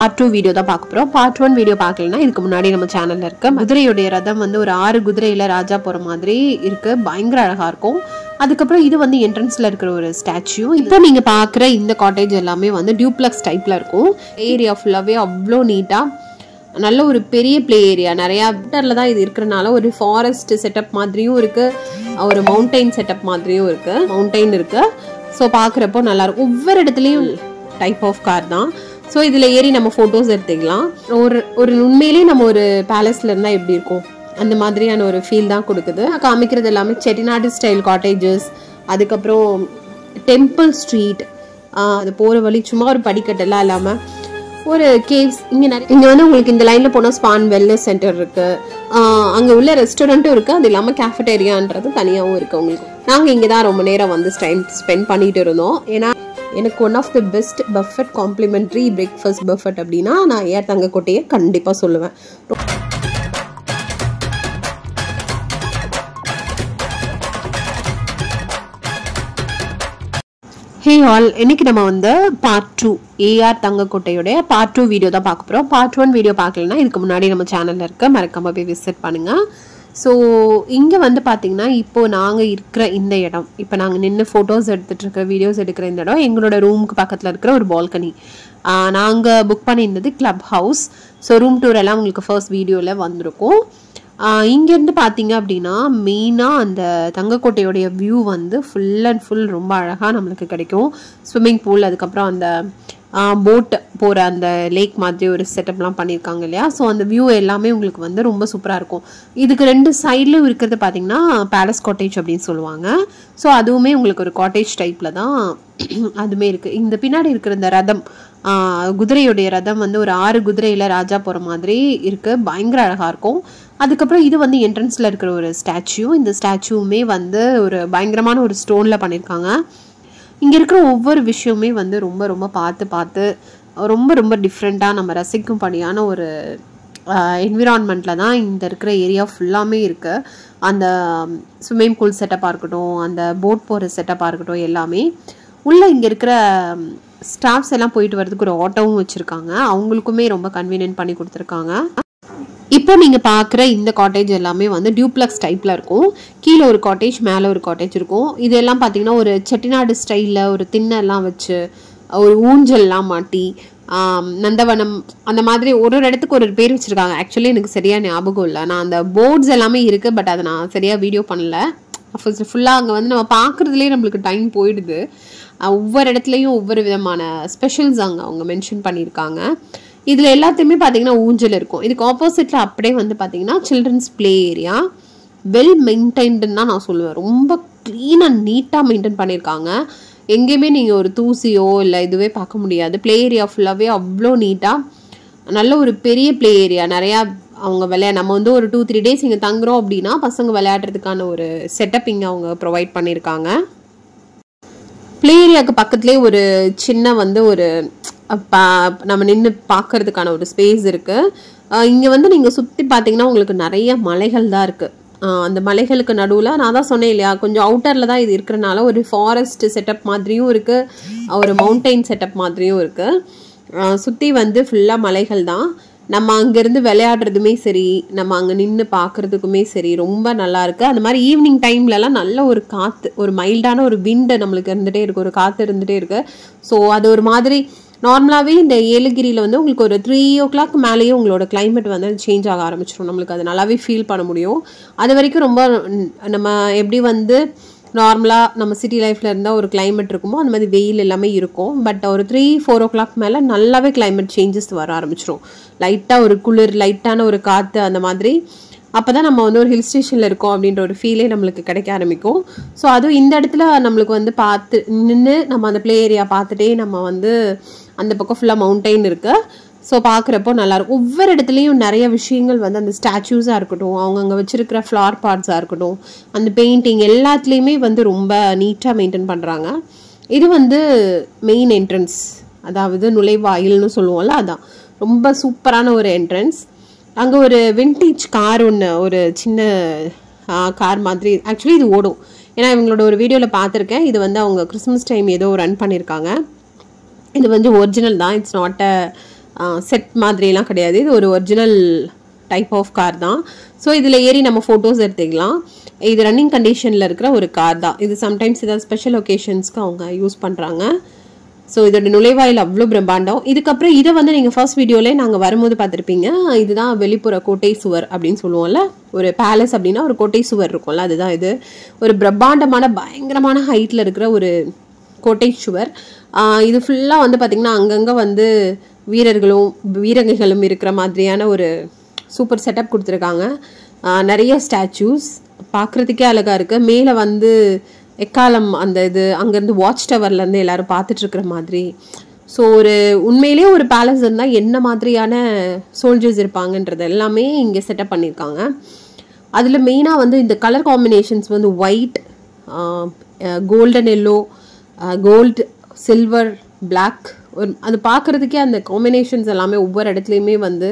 Part 2 video தான் பார்க்க போறோம். பார்ட் 1 வீடியோ பார்க்கலனா இதுக்கு முன்னாடி நம்ம சேனல்ல இருக்க குதிரையோட ரதம் வந்து ஒரு 6 குதிரையில ராஜா போற மாதிரி இருக்கு. பயங்கர அழகா இருக்கும். அதுக்கப்புறம் இது வந்து என்ட்ரன்ஸ்ல இருக்கிற ஒரு ஸ்டாச்சு. இப்போ நீங்க பாக்குற இந்த காட்டேஜ் எல்லாமே வந்து டியூப்ளெக்ஸ் டைப்ல இருக்கும். ஏரியா ஃபுல்லாவே அவ்வளோ நீட்டா நல்ல ஒரு பெரிய பிளே ஏரியா, நிறைய விட்டர்ல தான் இது இருக்கிறனால ஒரு ஃபாரஸ்ட் செட்டப் மாதிரியும் இருக்கு, ஒரு மவுண்டைன் செட்டப் மாதிரியும் இருக்கு. மவுண்டைன் இருக்கு. ஸோ பார்க்குறப்போ நல்லா இருக்கும். ஒவ்வொரு இடத்துலையும் டைப் ஆஃப் கார் தான். ஸோ இதில் ஏறி நம்ம ஃபோட்டோஸ் எடுத்துக்கலாம். ஒரு உண்மையிலேயே நம்ம ஒரு பேலஸ்ல இருந்தால் எப்படி இருக்கும் அந்த மாதிரியான ஒரு ஃபீல் தான் கொடுக்குது. காமிக்கிறது எல்லாமே செட்டிநாடு ஸ்டைல் காட்டேஜஸ், அதுக்கப்புறம் டெம்பிள் ஸ்ட்ரீட், அது போகிற வழி சும்மா ஒரு படிக்கட்டெல்லாம் இல்லாமல் ஒரு கேவ்ஸ். இங்கே வந்து உங்களுக்கு இந்த லைனில் போனால் ஸ்பான் வெல்னஸ் சென்டர் இருக்குது, அங்கே உள்ள ரெஸ்டாரண்ட்டும் இருக்குது, அது இல்லாமல் கேஃபட்டேரியான்றது தனியாகவும் இருக்குது உங்களுக்கு. நாங்கள் இங்கே தான் ரொம்ப நேரம் வந்து டைம் ஸ்பெண்ட் பண்ணிட்டு இருந்தோம். ஏன்னா எனக்கு one of the best buffet complimentary breakfast buffet அப்படின்னா நான் ஏஆர் தங்கக்கோட்டையை கண்டிப்பாக சொல்லுவேன். ஹே ஆல், இன்னைக்கு நம்ம வந்து பார்ட் 2 ஏஆர் தங்கக்கோட்டையோட பார்ட் 2 வீடியோ தான் பார்க்க போகிறோம். பார்ட் 1 வீடியோ பார்க்கலனா இதுக்கு முன்னாடி நம்ம சேனலில் இருக்க மறக்காம போய் விசிட் பண்ணுங்கள். ஸோ இங்கே வந்து பார்த்தீங்கன்னா இப்போது நாங்கள் இருக்கிற இந்த இடம், இப்போ நாங்கள் நின்று ஃபோட்டோஸ் எடுத்துகிட்டு இருக்கிற வீடியோஸ் எடுக்கிற இந்த இடம் எங்களோட ரூமுக்கு பக்கத்தில் இருக்கிற ஒரு பால்கனி. நாங்கள் புக் பண்ணியிருந்தது club house. So room tour எல்லாம் உங்களுக்கு ஃபர்ஸ்ட் வீடியோவில் வந்திருக்கும். இங்கேருந்து பார்த்தீங்க அப்படின்னா மெயினாக அந்த தங்கக்கோட்டையோடைய வியூ வந்து ஃபுல் அண்ட் ஃபுல் ரொம்ப அழகாக நம்மளுக்கு கிடைக்கும். ஸ்விம்மிங் பூல், அதுக்கப்புறம் அந்த போட் போகிற அந்த லேக் மாதிரி ஒரு செட்டப்லாம் பண்ணியிருக்காங்க இல்லையா. ஸோ அந்த வியூ எல்லாமே உங்களுக்கு வந்து ரொம்ப சூப்பராக இருக்கும். இதுக்கு 2 சைட்லையும் இருக்கிறது பார்த்தீங்கன்னா பேலஸ் காட்டேஜ் அப்படின்னு சொல்லுவாங்க. ஸோ அதுவுமே உங்களுக்கு ஒரு காட்டேஜ் டைப்பில் தான் அதுவுமே இருக்குது. இந்த பின்னாடி இருக்கிற இந்த ரதம், குதிரையோடைய ரதம் வந்து ஒரு 6 குதிரையில் ராஜா போகிற மாதிரி இருக்குது. பயங்கர அழகாக இருக்கும். அதுக்கப்புறம் இது வந்து என்ட்ரன்ஸில் இருக்கிற ஒரு ஸ்டாச்சு. இந்த ஸ்டாச்சுவுமே வந்து ஒரு பயங்கரமான ஒரு ஸ்டோனில் பண்ணியிருக்காங்க. இங்கே இருக்கிற ஒவ்வொரு விஷயமே வந்து ரொம்ப ரொம்ப பார்த்து ரொம்ப ரொம்ப டிஃப்ரெண்ட்டாக நம்ம ரசிக்கும் படியான ஒரு என்விரான்மெண்ட்டில் தான் இந்த இருக்கிற ஏரியா ஃபுல்லாமே இருக்குது. அந்த ஸ்விம்மிங் பூல் செட்டப்பாக இருக்கட்டும், அந்த போட் போகிற செட்டப்பாக இருக்கட்டும், எல்லாமே உள்ளே இங்கே இருக்கிற ஸ்டாஃப்ஸ் எல்லாம் போயிட்டு வரதுக்கு ஒரு ஆட்டோவும் வச்சுருக்காங்க. அவங்களுக்குமே ரொம்ப கன்வீனியன்ட் பண்ணி கொடுத்துருக்காங்க. இப்போ நீங்கள் பார்க்குற இந்த காட்டேஜ் எல்லாமே வந்து டியூப்ளெக்ஸ் டைப்பில் இருக்கும். கீழே ஒரு காட்டேஜ், மேலே ஒரு காட்டேஜ் இருக்கும். இதெல்லாம் பார்த்தீங்கன்னா ஒரு செட்டிநாடு ஸ்டைலில் ஒரு திண்ணெல்லாம் வச்சு ஒரு ஊஞ்சல்லாம் மாட்டி நந்தவனம் அந்த மாதிரி ஒரு இடத்துக்கு ஒரு பேர் வச்சுருக்காங்க. ஆக்சுவலி எனக்கு சரியாக ஞாபகம் இல்லை. நான் அந்த போர்ட்ஸ் எல்லாமே இருக்குது, பட் அதை நான் சரியாக வீடியோ பண்ணல. ஃபுல்லாக அங்கே வந்து நம்ம பார்க்குறதுலேயே நம்மளுக்கு டைம் போயிடுது. ஒவ்வொரு இடத்துலையும் ஒவ்வொரு விதமான ஸ்பெஷல்ஸ் அங்கே அவங்க மென்ஷன் பண்ணியிருக்காங்க. இதில் எல்லாத்தையுமே பார்த்தீங்கன்னா ஊஞ்சல் இருக்கும். இதுக்கு ஆப்போசிட்டில் அப்படியே வந்து பார்த்தீங்கன்னா சில்ட்ரன்ஸ் ப்ளே ஏரியா. வெல் மெயின்டைன்டுன்னு தான் நான் சொல்லுவேன். ரொம்ப க்ளீனாக நீட்டாக மெயின்டைன் பண்ணியிருக்காங்க. எங்கேயுமே நீங்கள் ஒரு தூசியோ இல்லை இதுவே பார்க்க முடியாது. ப்ளே ஏரியா ஃபுல்லாகவே அவ்வளோ நீட்டாக நல்ல ஒரு பெரிய ப்ளே ஏரியா. நிறையா அவங்க நம்ம வந்து ஒரு 2-3 டேஸ் இங்கே தங்குறோம் அப்படின்னா பசங்க விளையாடுறதுக்கான ஒரு செட்டப் இங்கே அவங்க ப்ரொவைட் பண்ணியிருக்காங்க. ப்ளே ஏரியாவுக்கு பக்கத்துலேயே ஒரு சின்ன வந்து ஒரு நம்ம நின்று பார்க்கறதுக்கான ஒரு ஸ்பேஸ் இருக்குது. இங்கே வந்து நீங்கள் சுற்றி பார்த்தீங்கன்னா உங்களுக்கு நிறைய மலைகள் தான் இருக்குது. அந்த மலைகளுக்கு நடுவில் நான் தான் சொன்னேன் இல்லையா, கொஞ்சம் அவுட்டரில் தான் இது இருக்கிறனால ஒரு ஃபாரஸ்ட் செட்டப் மாதிரியும் இருக்குது, ஒரு மவுண்டைன் செட்டப் மாதிரியும் இருக்குது. சுற்றி வந்து ஃபுல்லாக மலைகள் தான். நம்ம அங்கேருந்து விளையாடுறதுமே சரி, நம்ம அங்கே நின்று பார்க்குறதுக்குமே சரி ரொம்ப நல்லா இருக்குது. அந்த மாதிரி ஈவினிங் டைம்லலாம் நல்ல ஒரு காற்று, ஒரு மைல்டான ஒரு விண்டு நம்மளுக்கு இருந்துகிட்டே இருக்குது, ஒரு காற்று இருந்துகிட்டே இருக்குது. ஸோ அது ஒரு மாதிரி நார்மலாகவே இந்த ஏலகிரியில் வந்து உங்களுக்கு ஒரு 3 o'clock மேலேயே உங்களோட கிளைமேட் வந்து சேஞ்ச் ஆக ஆரம்பிச்சிடும். நம்மளுக்கு அது நல்லாவே ஃபீல் பண்ண முடியும். அது வரைக்கும் ரொம்ப நம்ம எப்படி வந்து நார்மலாக நம்ம சிட்டி லைஃப்பில் இருந்தால் ஒரு கிளைமேட் இருக்குமோ அந்த மாதிரி வெயில் எல்லாமே இருக்கும். பட் ஒரு 3-4 o'clock மேலே நல்லாவே கிளைமேட் சேஞ்சஸ் வர ஆரம்பிச்சிடும். லைட்டாக ஒரு குளிர், லைட்டான ஒரு காற்று, அந்த மாதிரி. அப்போ தான் நம்ம வந்து ஒரு ஹில் ஸ்டேஷனில் இருக்கோம் அப்படின்ற ஒரு ஃபீலே நம்மளுக்கு கிடைக்க ஆரம்பிக்கும். ஸோ அதுவும் இந்த இடத்துல நம்மளுக்கு வந்து பார்த்து நின்று நம்ம அந்த ப்ளே ஏரியா பார்த்துட்டே நம்ம வந்து அந்த பக்கம் ஃபுல்லாக மவுண்டைன் இருக்குது. ஸோ பார்க்குறப்போ நல்லாயிருக்கும். ஒவ்வொரு இடத்துலையும் நிறைய விஷயங்கள் வந்து அந்த ஸ்டாச்சூஸாக இருக்கட்டும், அவங்கங்க வச்சுருக்கிற ஃப்ளவர் பார்ட்ஸாக இருக்கட்டும், அந்த பெயிண்டிங் எல்லாத்துலேயுமே வந்து ரொம்ப நீட்டாக மெயின்டைன் பண்ணுறாங்க. இது வந்து மெயின் என்ட்ரன்ஸ், அதாவது நுழைவாயில்னு சொல்லுவோம்ல, அதான் ரொம்ப சூப்பரான ஒரு என்ட்ரன்ஸ். அங்கே ஒரு விண்டேஜ் கார் ஒன்று, ஒரு சின்ன கார் மாதிரி, ஆக்சுவலி இது ஓடும். ஏன்னா இவங்களோட ஒரு வீடியோவில் பார்த்துருக்கேன். இது வந்து அவங்க கிறிஸ்மஸ் டைம் ஏதோ ரன் பண்ணியிருக்காங்க. இது வந்து ஒரிஜினல் தான், இட்ஸ் நாட் அ செட் மாதிரிலாம் கிடையாது. இது ஒரு ஒரிஜினல் டைப் ஆஃப் கார் தான். ஸோ இதில் ஏறி நம்ம ஃபோட்டோஸ் எடுத்துக்கலாம். இது ரன்னிங் கண்டிஷனில் இருக்கிற ஒரு கார் தான். இது சம்டைம்ஸ் ஏதாவது ஸ்பெஷல் ஒகேஷன்ஸ்க்கு அவங்க யூஸ் பண்ணுறாங்க. ஸோ இதோட நுழைவாயில் அவ்வளோ பிரம்மாண்டம். இதுக்கப்புறம் இதை வந்து நீங்கள் ஃபர்ஸ்ட் வீடியோலே நாங்கள் வரும்போது பார்த்துருப்பீங்க. இதுதான் வெளிப்புற கோட்டை சுவர் அப்படின்னு சொல்லுவோம்ல. ஒரு பேலஸ் அப்படின்னா ஒரு கோட்டை சுவர் இருக்கும்ல, அதுதான் இது. ஒரு பிரம்மாண்டமான பயங்கரமான ஹைட்டில் இருக்கிற ஒரு கோட்டை சுவர். இது ஃபுல்லாக வந்து பார்த்திங்கன்னா அங்கங்கே வந்து வீரர்களும் வீரங்கைகளும் இருக்கிற மாதிரியான ஒரு சூப்பர் செட்டப் கொடுத்துருக்காங்க. நிறைய ஸ்டாச்சூஸ் பார்க்குறதுக்கே அழகாக இருக்குது. மேலே வந்து எக்காலம் அந்த இது அங்கேருந்து வாட்ச் டவர்லேருந்து எல்லோரும் பார்த்துட்ருக்குற மாதிரி. ஸோ ஒரு உண்மையிலே ஒரு பேலஸ் இருந்தால் என்ன மாதிரியான சோல்ஜர்ஸ் இருப்பாங்கன்றது எல்லாமே இங்கே செட்டப் பண்ணியிருக்காங்க. அதில் மெயினாக வந்து இந்த கலர் காம்பினேஷன்ஸ் வந்து white, golden yellow, gold, silver, black, அது பார்க்குறதுக்கே அந்த காம்பினேஷன்ஸ் எல்லாமே ஒவ்வொரு இடத்துலையுமே வந்து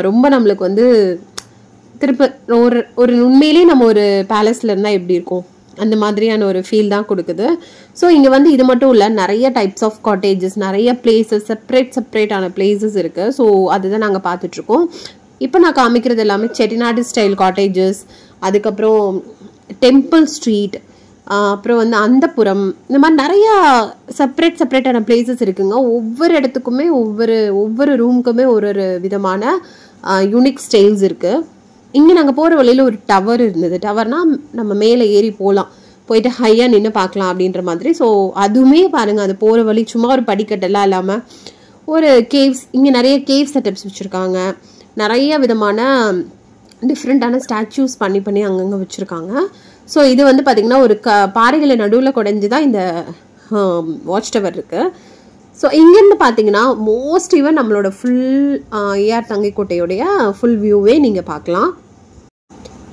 ரொம்ப நம்மளுக்கு வந்து திருப்ப ஒரு உண்மையிலே நம்ம ஒரு பேலஸில் இருந்தால் எப்படி இருக்கும் அந்த மாதிரியான ஒரு ஃபீல் தான் கொடுக்குது. ஸோ இங்கே வந்து இது மட்டும் இல்லை, நிறைய டைப்ஸ் ஆஃப் காட்டேஜஸ், நிறைய பிளேசஸ், செப்பரேட்டான பிளேசஸ் இருக்குது. ஸோ அதுதான் நாங்கள் பார்த்துட்ருக்கோம். இப்போ நான் காமிக்கிறது எல்லாமே செட்டிநாடு ஸ்டைல் காட்டேஜஸ், அதுக்கப்புறம் டெம்பிள் ஸ்ட்ரீட், அப்புறம் வந்து அந்தப்புறம், இந்த மாதிரி நிறையா செப்பரேட்டான பிளேசஸ் இருக்குங்க. ஒவ்வொரு இடத்துக்குமே ஒவ்வொரு ரூமுக்குமே ஒரு விதமான யூனிக் ஸ்டைல்ஸ் இருக்குது. இங்கே நாங்கள் போகிற வழியில் ஒரு டவர் இருந்தது. டவர்னால் நம்ம மேலே ஏறி போயிட்டு ஹையாக நின்று பார்க்கலாம் அப்படின்ற மாதிரி. ஸோ அதுவுமே பாருங்கள், அது போகிற வழி சும்மா ஒரு படிக்கட்டெல்லாம் இல்லாமல் ஒரு கேவ்ஸ். இங்கே நிறைய கேவ் செட்டப்ஸ் வச்சுருக்காங்க. நிறைய விதமான டிஃப்ரெண்ட்டான ஸ்டாச்சூஸ் பண்ணி அங்கங்கே வச்சுருக்காங்க. ஸோ இது வந்து பார்த்திங்கன்னா ஒரு பாறைகளை நடுவில் குடைஞ்சி தான் இந்த வாட்ச் டவர் இருக்குது. ஸோ இங்கேருந்து பார்த்தீங்கன்னா மோஸ்ட் ஈவன் நம்மளோட ஃபுல் ஏஆர் தங்கைக்கோட்டையோடைய ஃபுல் வியூவே நீங்கள் பார்க்கலாம்.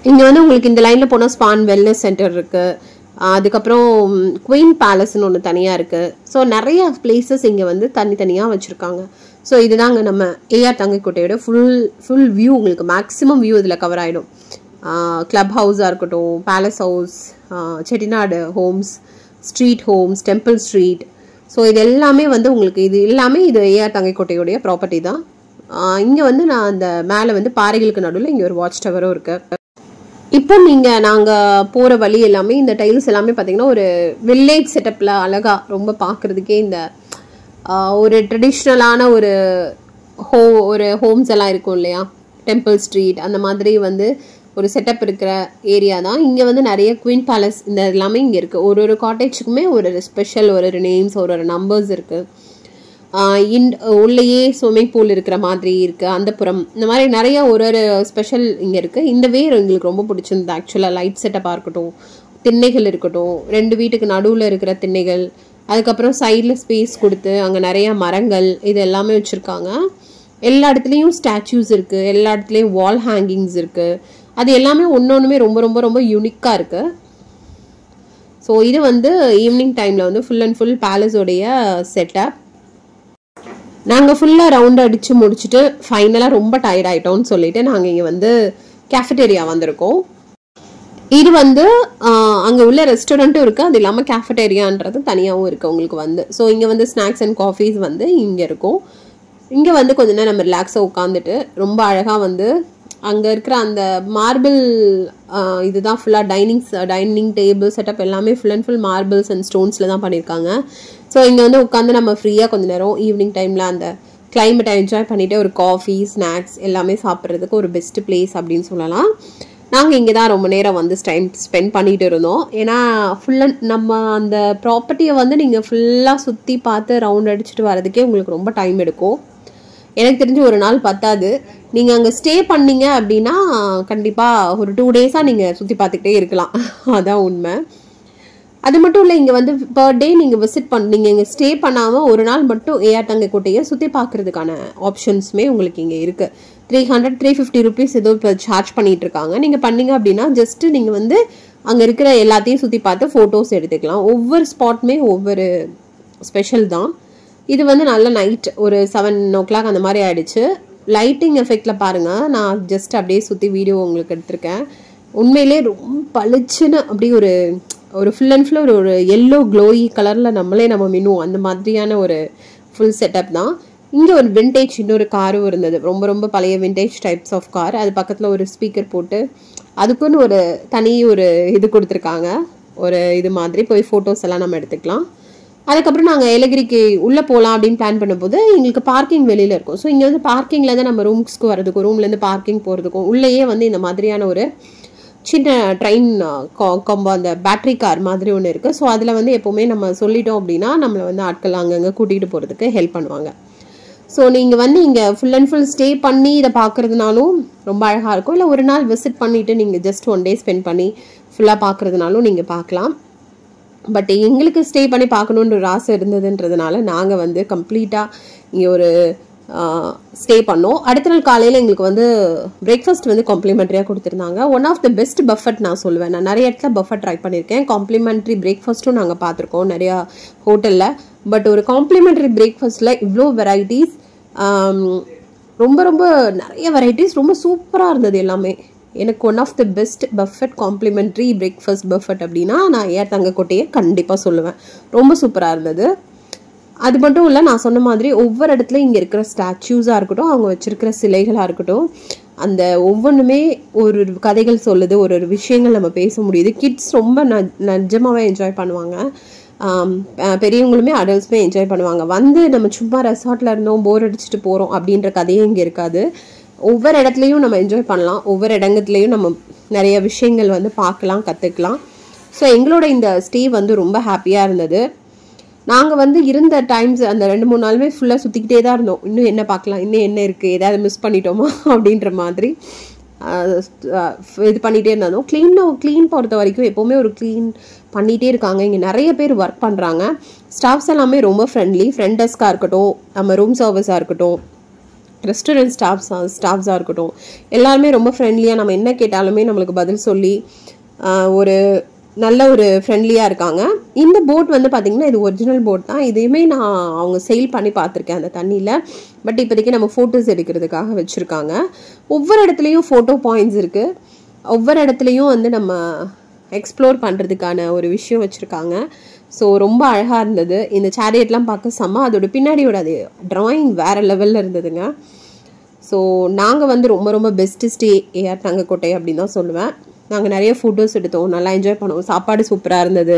இங்கே வந்து உங்களுக்கு இந்த லைனில் போனால் ஸ்பான் வெல்னஸ் சென்டர் இருக்குது. அதுக்கப்புறம் குயின் பேலஸ்ன்னு ஒன்று தனியாக இருக்குது. ஸோ நிறைய பிளேசஸ் இங்கே வந்து தனித்தனியாக வச்சுருக்காங்க. ஸோ இதுதாங்க நம்ம ஏஆர் தங்கைக்கோட்டையோட ஃபுல் வியூ. உங்களுக்கு மேக்ஸிமம் வியூ இதில் கவர் ஆகிடும். கிளப் ஹவுஸாக இருக்கட்டும், palace house, Chettinad homes, street homes, temple street. So இது எல்லாமே வந்து உங்களுக்கு இது ஏஆர் தங்கைக்கோட்டையோடைய ப்ராப்பர்ட்டி தான். இங்கே வந்து நான் அந்த மேலே வந்து பாறைகளுக்கு நடுவில் இங்கே ஒரு வாட்ச் டவரும் இருக்குது. இப்போ நாங்கள் போகிற வழி எல்லாமே இந்த டைல்ஸ் எல்லாமே பார்த்திங்கன்னா ஒரு வில்லேஜ் செட்டப்பில் அழகாக ரொம்ப பார்க்குறதுக்கே இந்த ஒரு ட்ரெடிஷ்னலான ஒரு ஹோம்ஸ் எல்லாம் இருக்கும் இல்லையா, டெம்பிள் ஸ்ட்ரீட் அந்த மாதிரி வந்து ஒரு செட்டப் இருக்கிற ஏரியா தான். இங்கே வந்து நிறைய குயின் பேலஸ் இந்த எல்லாமே இங்கே இருக்குது. ஒரு காட்டேஜுக்குமே ஒரு ஸ்பெஷல் ஒரு நேம்ஸ், ஒரு நம்பர்ஸ் இருக்குது. உள்ளேயே ஸ்விம்மிங் பூல் இருக்கிற மாதிரி இருக்குது. அந்தப்புறம் இந்த மாதிரி நிறைய ஒரு ஸ்பெஷல் இங்கே இருக்குது. இந்த வேர் எங்களுக்கு ரொம்ப பிடிச்சிருந்தது ஆக்சுவலாக. லைட் செட்டப்பாக இருக்கட்டும், திண்ணைகள் இருக்கட்டும், 2 வீட்டுக்கு நடுவில் இருக்கிற திண்ணைகள், அதுக்கப்புறம் சைடில் ஸ்பேஸ் கொடுத்து அங்கே நிறைய மரங்கள் இது எல்லாமே வச்சுருக்காங்க. எல்லா இடத்துலையும் ஸ்டாச்சூஸ் இருக்குது, எல்லா இடத்துலையும் வால் ஹேங்கிங்ஸ் இருக்குது. அது எல்லாமே ஒன்றுமே ரொம்ப ரொம்ப ரொம்ப யூனிக்காக இருக்குது. ஸோ இது வந்து ஈவினிங் டைமில் வந்து ஃபுல் அண்ட் ஃபுல் பேலஸோடைய செட்டப். நாங்கள் ஃபுல்லாக ரவுண்ட் அடித்து முடிச்சுட்டு ஃபைனலாக ரொம்ப டயர்ட் ஆகிட்டோம்னு சொல்லிட்டு நாங்கள் இங்கே வந்து கேஃபட்டேரியா வந்திருக்கோம். இது வந்து அங்கே உள்ள ரெஸ்டாரண்ட்டும் இருக்குது, அது இல்லாமல் கேஃபட்டேரியான்றது தனியாகவும் இருக்குது உங்களுக்கு வந்து. ஸோ இங்கே வந்து ஸ்நாக்ஸ் அண்ட் காஃபீஸ் வந்து இங்கே இருக்கும். இங்கே வந்து கொஞ்ச நேரம் நம்ம ரிலாக்ஸாக உட்காந்துட்டு ரொம்ப அழகாக வந்து அங்கே இருக்கிற அந்த மார்பிள் இதுதான் ஃபுல்லாக டைனிங் டேபிள் செட்டப் எல்லாமே full and full marbles and ஸ்டோன்ஸில் தான் பண்ணியிருக்காங்க. ஸோ இங்கே வந்து உட்காந்து நம்ம ஃப்ரீயாக கொஞ்சம் நேரம் ஈவினிங் டைமில் அந்த கிளைமேட்டை என்ஜாய் பண்ணிவிட்டு ஒரு காஃபி ஸ்நாக்ஸ் எல்லாமே சாப்பிட்றதுக்கு ஒரு பெஸ்ட்டு பிளேஸ் அப்படின்னு சொல்லலாம். நாங்கள் இங்கே தான் ரொம்ப நேரம் வந்து டைம் ஸ்பெண்ட் பண்ணிகிட்டு இருந்தோம். ஏன்னா நம்ம அந்த ப்ராப்பர்ட்டியை வந்து நீங்கள் ஃபுல்லாக சுற்றி பார்த்து ரவுண்ட் அடிச்சுட்டு வரதுக்கே உங்களுக்கு ரொம்ப டைம் எடுக்கும். எனக்கு தெரிஞ்சு ஒரு நாள் பத்தாது. நீங்கள் அங்கே ஸ்டே பண்ணீங்க அப்படின்னா கண்டிப்பாக ஒரு 2 டேஸாக நீங்கள் சுற்றி பார்த்துக்கிட்டே இருக்கலாம். அதான் உண்மை. அது மட்டும் இல்லை, இங்கே வந்து பர் டே நீங்கள் விசிட் பண்ணீங்க, இங்கே ஸ்டே பண்ணாமல் ஒரு நாள் மட்டும் ஏஆர் தங்கைக்கோட்டையை சுற்றி பார்க்குறதுக்கான ஆப்ஷன்ஸுமே உங்களுக்கு இங்கே இருக்குது. 300-350 ருபீஸ் ஏதோ இப்போ சார்ஜ் பண்ணிகிட்டு இருக்காங்க. நீங்கள் பண்ணீங்க அப்படின்னா ஜஸ்ட்டு நீங்கள் வந்து அங்கே இருக்கிற எல்லாத்தையும் சுற்றி பார்த்து ஃபோட்டோஸ் எடுத்துக்கலாம். ஒவ்வொரு ஸ்பாட்டுமே ஒவ்வொரு ஸ்பெஷல் தான். இது வந்து நல்ல நைட் ஒரு 7 o'clock அந்த மாதிரி ஆயிடுச்சு. லைட்டிங் எஃபெக்டில் பாருங்கள், நான் ஜஸ்ட் அப்படியே சுற்றி வீடியோ உங்களுக்கு எடுத்திருக்கேன். உண்மையிலே ரொம்ப பளிச்சுன்னு அப்படியே ஒரு ஃபுல் அண்ட் ஃபுல் ஒரு எல்லோ க்ளோயி கலரில் நம்ம மின்னுவோம் அந்த மாதிரியான ஒரு ஃபுல் செட்டப் தான். இங்கே ஒரு விண்டேஜ் இன்னொரு காரும் இருந்தது, ரொம்ப ரொம்ப பழைய விண்டேஜ் டைப்ஸ் ஆஃப் கார். அது பக்கத்தில் ஒரு ஸ்பீக்கர் போட்டு அதுக்குன்னு ஒரு தனி ஒரு இது கொடுத்துருக்காங்க, ஒரு இது மாதிரி போய் ஃபோட்டோஸ் எல்லாம் நம்ம எடுத்துக்கலாம். அதுக்கப்புறம் நாங்கள் ஏலகிரிக்கு உள்ளே போகலாம் அப்படின்னு பிளான் பண்ணும்போது எங்களுக்கு பார்க்கிங் வெளியில் இருக்கும். ஸோ இங்கே வந்து பார்க்கிங்கில் தான் நம்ம ரூம்ஸ்க்கு வரதுக்கும் ரூம்லேருந்து பார்க்கிங் போகிறதுக்கும் உள்ளேயே வந்து இந்த மாதிரியான ஒரு சின்ன ட்ரெயின் கொம்போ அந்த பேட்ரி கார் மாதிரி ஒன்று இருக்குது. ஸோ அதில் வந்து எப்போவுமே நம்ம சொல்லிட்டோம் அப்படின்னா நம்மளை வந்து ஆட்கள் அங்கங்கே கூட்டிகிட்டு போகிறதுக்கு ஹெல்ப் பண்ணுவாங்க. ஸோ நீங்கள் வந்து இங்கே ஃபுல் அண்ட் ஃபுல் ஸ்டே பண்ணி இதை பார்க்குறதுனாலும் ரொம்ப அழகாக இருக்கும். இல்லை ஒரு நாள் விசிட் பண்ணிவிட்டு நீங்கள் ஜஸ்ட் 1 day ஸ்பெண்ட் பண்ணி ஃபுல்லாக பார்க்குறதுனாலும் நீங்கள் பார்க்கலாம். பட் எங்களுக்கு ஸ்டே பண்ணி பார்க்கணுன்ற ஒரு ஆசை இருந்ததுன்றதுனால நாங்கள் வந்து கம்ப்ளீட்டாக இங்கே ஒரு ஸ்டே பண்ணோம். அடுத்த நாள் காலையில் எங்களுக்கு வந்து பிரேக்ஃபாஸ்ட் வந்து காம்ப்ளிமெண்ட்ரியாக கொடுத்துருந்தாங்க. One of the best buffet நான் சொல்லுவேன். நான் நிறைய இடத்துல பஃபட் ட்ரை பண்ணியிருக்கேன். காம்ப்ளிமெண்ட்ரி பிரேக்ஃபாஸ்ட்டும் நாங்கள் பார்த்துருக்கோம் நிறையா ஹோட்டலில். பட் ஒரு காம்ப்ளிமெண்ட்ரி பிரேக்ஃபாஸ்ட்டில் இவ்வளோ வெரைட்டிஸ், ரொம்ப ரொம்ப நிறைய வெரைட்டிஸ், ரொம்ப சூப்பராக இருந்தது எல்லாமே. எனக்கு one of the best buffet complimentary breakfast buffet அப்படின்னா நான் ஏஆர் தங்கக்கோட்டையை கண்டிப்பாக சொல்லுவேன். ரொம்ப சூப்பராக இருந்தது. அது மட்டும் இல்லை, நான் சொன்ன மாதிரி ஒவ்வொரு இடத்துலையும் இங்கே இருக்கிற ஸ்டாச்சூஸாக இருக்கட்டும், அவங்க வச்சுருக்கிற சிலைகளாக இருக்கட்டும், அந்த ஒவ்வொன்றுமே ஒரு கதைகள் சொல்லுது, ஒரு ஒரு விஷயங்கள் நம்ம பேச முடியுது. கிட்ஸ் ரொம்ப நிஜமாகவே என்ஜாய் பண்ணுவாங்க. பெரியவங்களுமே அடல்ட்ஸுமே என்ஜாய் பண்ணுவாங்க. வந்து நம்ம சும்மா ரெசார்ட்டில் இருந்தோம் போர் அடிச்சுட்டு போகிறோம் அப்படின்ற கதையே இங்கே இருக்காது. ஒவ்வொரு இடத்துலையும் நம்ம என்ஜாய் பண்ணலாம், ஒவ்வொரு இடங்கத்துலேயும் நம்ம நிறைய விஷயங்கள் வந்து பார்க்கலாம், கற்றுக்கலாம். ஸோ எங்களோட இந்த ஸ்டே வந்து ரொம்ப ஹாப்பியாக இருந்தது. நாங்கள் வந்து இருந்த டைம்ஸ் அந்த 2-3 நாளுமே ஃபுல்லாக சுற்றிக்கிட்டே தான் இருந்தோம். இன்னும் என்ன பார்க்கலாம், இன்னும் என்ன இருக்குது, ஏதாவது மிஸ் பண்ணிட்டோமா அப்படின்ற மாதிரி இது பண்ணிகிட்டே இருந்தோம். க்ளீன் பொறுத்த வரைக்கும் எப்போவுமே ஒரு க்ளீன் பண்ணிகிட்டே இருக்காங்க. இங்கே நிறைய பேர் ஒர்க் பண்ணுறாங்க. ஸ்டாஃப்ஸ் எல்லாமே ரொம்ப ஃப்ரெண்ட்லி. ஃப்ரண்ட் டெஸ்க்காக இருக்கட்டும், நம்ம ரூம் சர்வீஸாக இருக்கட்டும், ரெஸ்டாரண்ட் ஸ்டாஃப்ஸாக இருக்கட்டும், எல்லாருமே ரொம்ப ஃப்ரெண்ட்லியாக நம்ம என்ன கேட்டாலுமே நம்மளுக்கு பதில் சொல்லி ஒரு நல்ல ஒரு ஃப்ரெண்ட்லியாக இருக்காங்க. இந்த போட் வந்து பார்த்திங்கன்னா இது ஒரிஜினல் போட் தான். இதையுமே நான் அவங்க செயில் பண்ணி பார்த்துருக்கேன் அந்த தண்ணியில். பட் இப்போதைக்கு நம்ம ஃபோட்டோஸ் எடுக்கிறதுக்காக வச்சுருக்காங்க. ஒவ்வொரு இடத்துலையும் ஃபோட்டோ பாயிண்ட்ஸ் இருக்குது. ஒவ்வொரு இடத்துலையும் வந்து நம்ம எக்ஸ்ப்ளோர் பண்ணுறதுக்கான ஒரு விஷயம் வச்சுருக்காங்க. ஸோ ரொம்ப அழகாக இருந்தது. இந்த சேரியட்லாம் பார்க்க செம்ம. அதோட பின்னாடியோட அது ட்ராயிங் வேறு லெவலில் இருந்ததுங்க. ஸோ நாங்கள் வந்து ரொம்ப ரொம்ப பெஸ்ட்டு ஸ்டே ஏஆர் தங்கக்கோட்டை அப்படின்னு தான் சொல்லுவேன். நாங்கள் நிறைய ஃபோட்டோஸ் எடுத்தோம், நல்லா என்ஜாய் பண்ணுவோம், சாப்பாடு சூப்பராக இருந்தது.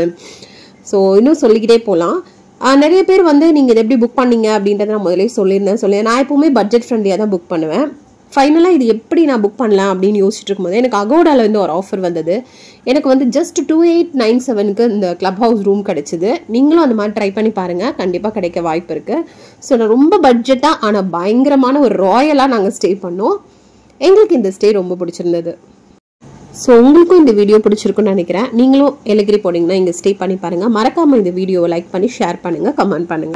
ஸோ இன்னும் சொல்லிக்கிட்டே போகலாம். நிறைய பேர் வந்து நீங்கள் இதை எப்படி புக் பண்ணீங்க அப்படின்றத நான் முதலே சொல்லியிருந்தேன். நான் எப்போவுமே பட்ஜெட் ஃப்ரெண்ட்லியாக தான் புக் பண்ணுவேன். ஃபைனலாக இது எப்படி நான் புக் பண்ணலாம் அப்படின்னு யோசிச்சுட்டு இருக்கும்போது எனக்கு அகோடாவில் வந்து ஒரு ஆஃபர் வந்தது. எனக்கு வந்து ஜஸ்ட் 2897க்கு இந்த கிளப் ஹவுஸ் ரூம் கிடச்சிது. நீங்களும் அந்த மாதிரி ட்ரை பண்ணி பாருங்கள், கண்டிப்பாக கிடைக்க வாய்ப்பு இருக்குது. ஸோ நான் ரொம்ப பட்ஜெட்டாக ஆனால் பயங்கரமான ஒரு ராயலாக நாங்கள் ஸ்டே பண்ணோம். எங்களுக்கு இந்த ஸ்டே ரொம்ப பிடிச்சிருந்தது. ஸோ உங்களுக்கும் இந்த வீடியோ பிடிச்சிருக்குன்னு நினைக்கிறேன். நீங்களும் ஏலகிரி போனீங்கன்னா இங்கே ஸ்டே பண்ணி பாருங்கள். மறக்காமல் இந்த வீடியோவை லைக் பண்ணி ஷேர் பண்ணுங்கள், கமெண்ட் பண்ணுங்கள்.